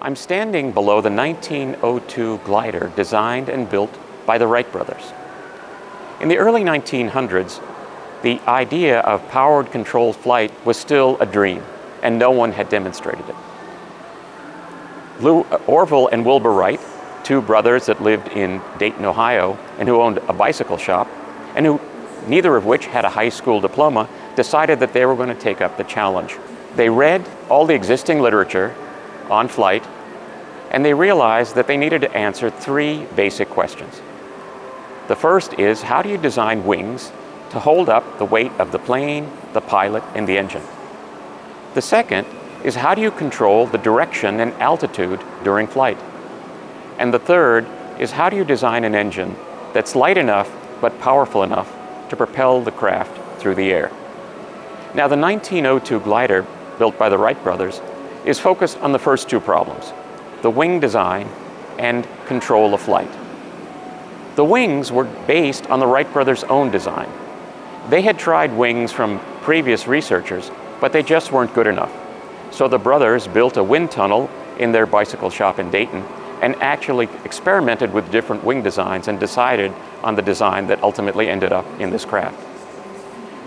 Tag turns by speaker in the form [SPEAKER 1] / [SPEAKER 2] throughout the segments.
[SPEAKER 1] I'm standing below the 1902 glider designed and built by the Wright brothers. In the early 1900s, the idea of powered controlled flight was still a dream, and no one had demonstrated it. Orville and Wilbur Wright, two brothers that lived in Dayton, Ohio, and who owned a bicycle shop, and who neither of which had a high school diploma, decided that they were going to take up the challenge. They read all the existing literature on flight, and they realized that they needed to answer three basic questions. The first is, how do you design wings to hold up the weight of the plane, the pilot, and the engine? The second is, how do you control the direction and altitude during flight? And the third is, how do you design an engine that's light enough but powerful enough to propel the craft through the air? Now, the 1902 glider, built by the Wright brothers, is focused on the first two problems, the wing design and control of flight. The wings were based on the Wright brothers' own design. They had tried wings from previous researchers, but they just weren't good enough. So the brothers built a wind tunnel in their bicycle shop in Dayton and actually experimented with different wing designs and decided on the design that ultimately ended up in this craft.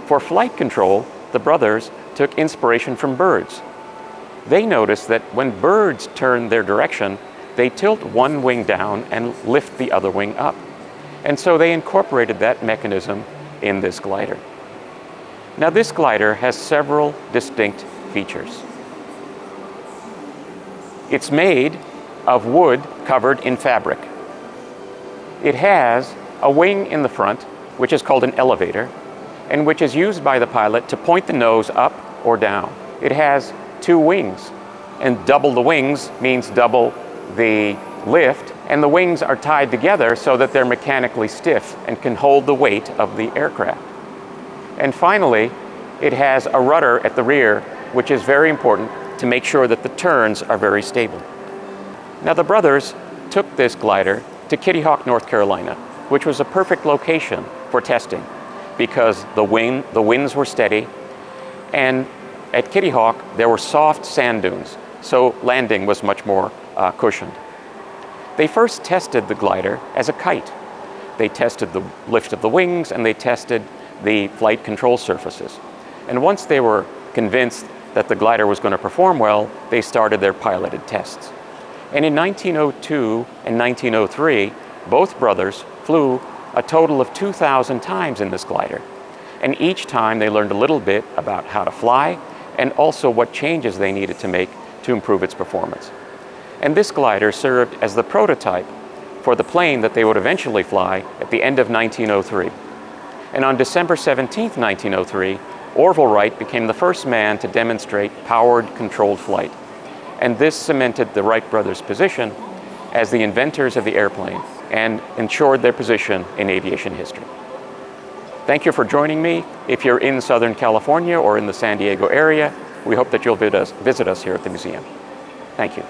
[SPEAKER 1] For flight control, the brothers took inspiration from birds. They noticed that when birds turn their direction, they tilt one wing down and lift the other wing up. And so they incorporated that mechanism in this glider. Now, this glider has several distinct features. It's made of wood covered in fabric. It has a wing in the front, which is called an elevator, and which is used by the pilot to point the nose up or down. It has two wings, and double the wings means double the lift, and the wings are tied together so that they're mechanically stiff and can hold the weight of the aircraft. And finally, it has a rudder at the rear, which is very important to make sure that the turns are very stable. Now, the brothers took this glider to Kitty Hawk, North Carolina, which was a perfect location for testing because the winds were steady, and at Kitty Hawk there were soft sand dunes, so landing was much more cushioned. They first tested the glider as a kite. They tested the lift of the wings and they tested the flight control surfaces. And once they were convinced that the glider was going to perform well, they started their piloted tests. And in 1902 and 1903, both brothers flew a total of 2,000 times in this glider. And each time they learned a little bit about how to fly and also what changes they needed to make to improve its performance. And this glider served as the prototype for the plane that they would eventually fly at the end of 1903. And on December 17, 1903, Orville Wright became the first man to demonstrate powered controlled flight. And this cemented the Wright brothers' position as the inventors of the airplane and ensured their position in aviation history. Thank you for joining me. If you're in Southern California or in the San Diego area, we hope that you'll visit us here at the museum. Thank you.